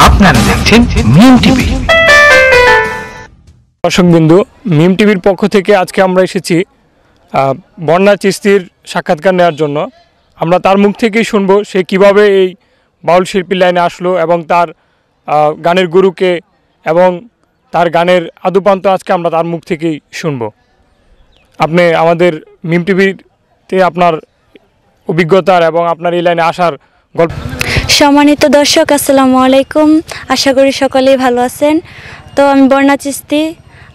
আপনারা দেখছেন মিম টিভি। দর্শক বিন্দু, মিম টিভির পক্ষ থেকে আজকে আমরা এসেছি বন্যা চিস্তির সাক্ষাৎকার নেওয়ার জন্য। আমরা তার মুখ থেকেই শুনবো সে কিভাবে এই বাউল শিল্পীর লাইনে আসলো এবং তার গানের গুরুকে এবং তার গানের আদুপান্ত আজকে আমরা তার মুখ থেকেই শুনবো। আপনি আমাদের মিম টিভিতে আপনার অভিজ্ঞতার এবং আপনার এই লাইনে আসার গল্প। সম্মানিত দর্শক, আসসালামু আলাইকুম। আশা করি সকলেই ভালো আছেন। তো আমি বর্ণা চিস্তি,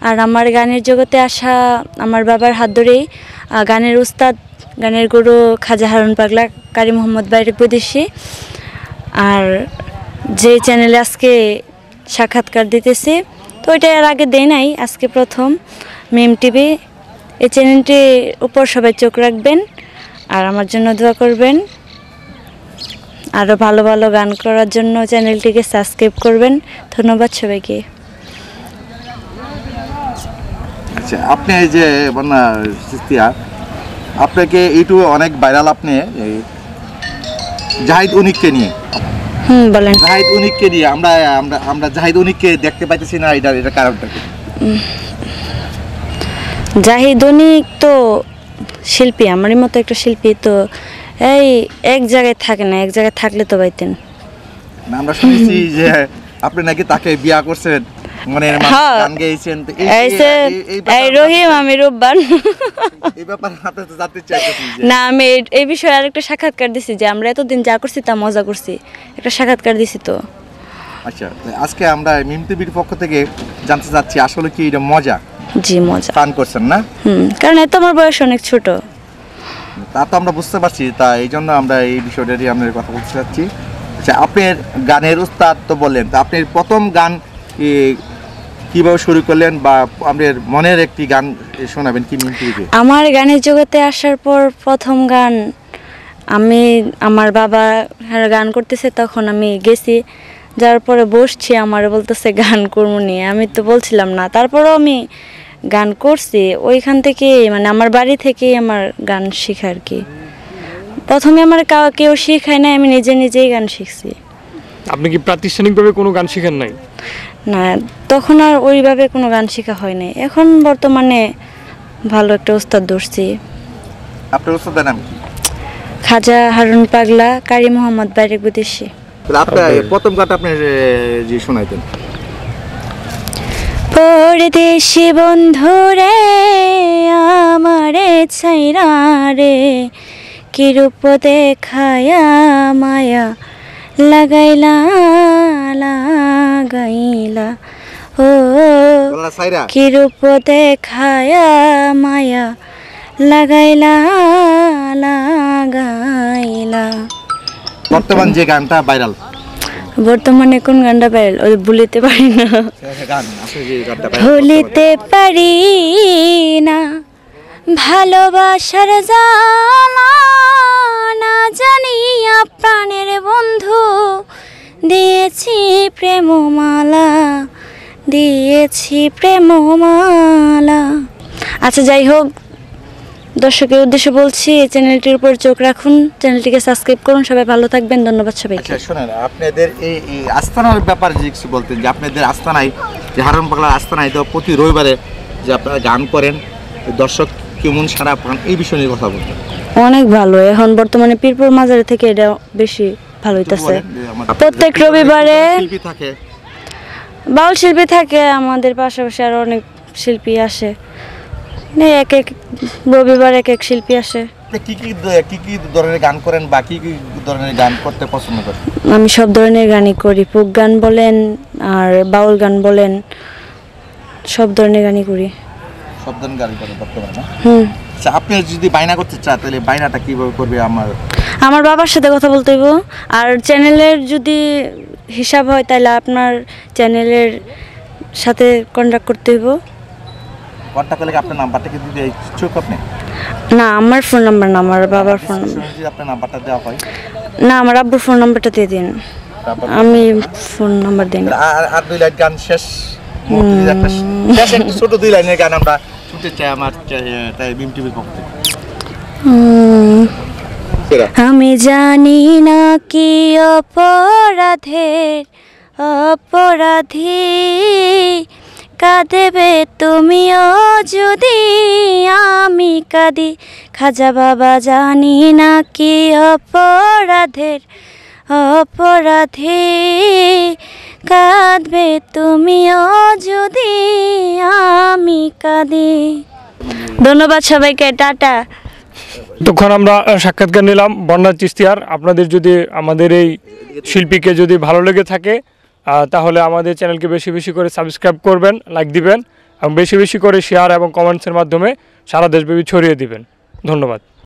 আর আমার গানের জগতে আসা আমার বাবার হাত ধরেই। গানের উস্তাদ, গানের গুরু খাজা হারুন পাগলা, কারি মোহাম্মদ বাইরেক বৈদেশি। আর যে চ্যানেলে আজকে সাক্ষাৎকার দিতেছি, তো ওইটা এর আগে দেয় নাই, আজকে প্রথম মিম টিভি। এই চ্যানেলটির উপর সবাই চোখ রাখবেন আর আমার জন্য দোয়া করবেন। আরও ভালো ভালো গান করার জন্য চ্যানেলটিকে সাবস্ক্রাইব করবেন। ধন্যবাদ সবাইকে। আচ্ছা, আপনি এই যে বন্যা চিস্তিয়া, আপনাকে ইউটিউবে অনেক ভাইরাল, আপনি জাহিদ উনিককে নিয়ে। বলেন। জাহিদ উনিককে নিয়ে আমরা আমরা আমরা জাহিদ উনিককে দেখতে পাইতেছি না, এটা কারণটা কি? জাহিদ উনিক তো শিল্পী, আমারই মতো একটা শিল্পী, তো এই এক জায়গায় থাকে না, এক জায়গায় থাকলে তো পাইতেন। আমরা শুনেছি যে আপনি নাকি তাকে বিয়া করছেন, মনের গান গেয়েছেন। এই রহিম, আমি রূপবান। এই ব্যাপারে আপনি তো জানতে চাইতেছি না, আমি এই বিষয়ে আরেকটা সাক্ষাৎকার দিছি যে আমরা এতদিন যা করছি তা মজা করছি, একটা সাক্ষাৎকার দিছি তো। আচ্ছা, আজকে আমরা মিম টিভির পক্ষ থেকে জানতে চাচ্ছি আসলে কি এটা মজা? জি, মজা পান করছেন না? কারণ এত আমার বয়স অনেক ছোট। তা তো আমরা বুঝতে পারছি, তা এই জন্য আমরা এই বিষয়টা নিয়ে আপনার কথা বলতে চাচ্ছি। আচ্ছা, আপনার গানের উস্তাদ তো বললেন, তা আপনি প্রথম গান কিভাবে শুরু করলেন, বা আপনার মনের একটি গান শোনাবেন কি মিম টিভিতে? আমার গানের জগতে আসার পর প্রথম গান, আমি আমার বাবা গান করতেছে, তখন আমি গেছি, যার পরে বসছি, আমার বলতেছে গান করবো নিয়ে। আমি তো বলছিলাম না, তারপরেও আমি গান করছি। ওইখান থেকে মানে আমার বাড়ি থেকেই আমার গান শেখা আর কি। প্রথমে আমার কেউ শেখায় না, আমি নিজে নিজেই গান শিখছি। আপনি কি প্রাতিষ্ঠানিকভাবে কোনো গান শিখেন নাই? না, তখন আর ওইভাবে কোনো গান শেখা হয় নাই। এখন বর্তমানে ভালো একটা উস্তাদ ধরছি। আপনার উস্তাদের নাম কি? খাজা হারুন পাগলা, কারি মোহাম্মদ বাইরেক বৈদেশি। আপনার প্রথম গানটা আপনি যে শোনাইতেন? পরদেশি বন্ধু রে আমারে ছাইরা রে, কি রূপ দেখায়া মায়া লাগাইলা লাগাইলা, ও কি রূপ দেখায়া মায়া লাগাইলা লাগাইলা। বর্তমান যে গানটা ভাইরাল, বর্তমানে কোন গানটা ভাইরাল? ওই ভুলিতে পারি না, ভুলিতে পারি না ভালোবাসার জ্বালা, না জানিয়া প্রাণের বন্ধু দিয়েছি প্রেমমালা, দিয়েছি প্রেমমালা। আচ্ছা, যাই হোক, দর্শকের উদ্দেশ্যে বলছি, এই চ্যানেলটির উপর চোখ রাখুন, চ্যানেলটিকে সাবস্ক্রাইব করুন। সবাই ভালো থাকবেন, ধন্যবাদ সবাইকে। আচ্ছা শোনেন, আপনাদের এই আস্তানার ব্যাপারে যে কিছু বলতেন, যে আপনাদের আস্তানায়, যে হারুন পাগলার আস্তানায় তো প্রতি রবিবারে যে আপনারা গান করেন, দর্শক কেমন সাড়া পান, এই বিষয় নিয়ে কথা বলতেন। অনেক ভালো, এখন বর্তমানে পীরপুর মাজারে থেকে এটা বেশি ভালো হইতেছে। প্রত্যেক রবিবারে বাউল শিল্পী থাকে, আমাদের পাশাপাশি আরো অনেক শিল্পী আসে, এক এক রবিবার এক এক শিল্পী আসে। কি কি ধরনের গান করেন, বা কি কি ধরনের গান করতে পছন্দ করেন? আমি সব ধরনের গানই করি, ফোক গান বলেন আর বাউল গান বলেন, সব ধরনের গানই করি। সব ধরনের গান করেন বর্তমানে না? আচ্ছা, আপনি যদি বাইনা করতে চান তাহলে বাইনাটা কিভাবে করবে? আমার বাবার সাথে কথা বলতে হইব। আর চ্যানেলের যদি হিসাব হয় তাহলে আপনার চ্যানেলের সাথে কন্ট্যাক্ট করতে হইব। কন্ট্যাক্ট করলে আপনার নাম্বারটা কি দিতে ইচ্ছুক আপনি? না, আমার ফোন নাম্বার না, আমার বাবার ফোন নাম্বার। যদি আপনার নাম্বারটা দেওয়া হয়? না, আমার আব্বুর ফোন নাম্বারটা দিয়ে দিন, আমি ফোন নাম্বার দিই না। আর দুই লাইন গান শেষ, একটা ছোট 2 লাইনের গান আমরা শুনতে চাই আমার মিম টিভির পক্ষ থেকে। আমি জানি না কি অপরাধের অপরাধী কাঁদেবে তুমিও যদি আমি কাঁদি খাজা বাবা জানি না কি অপরাধী কাঁদবে তুমিও যদি আমি কাঁদি। ধন্যবাদ সবাইকে, টাটা। তখন আমরা সাক্ষাৎকার নিলাম বর্ণা চিস্তিয়ার। আপনাদের যদি আমাদের এই শিল্পীকে যদি ভালো লেগে থাকে তাহলে আমাদের চ্যানেলকে বেশি বেশি করে সাবস্ক্রাইব করবেন, লাইক দিবেন এবং বেশি বেশি করে শেয়ার এবং কমেন্টসের মাধ্যমে সারা দেশব্যাপী ছড়িয়ে দিবেন। ধন্যবাদ।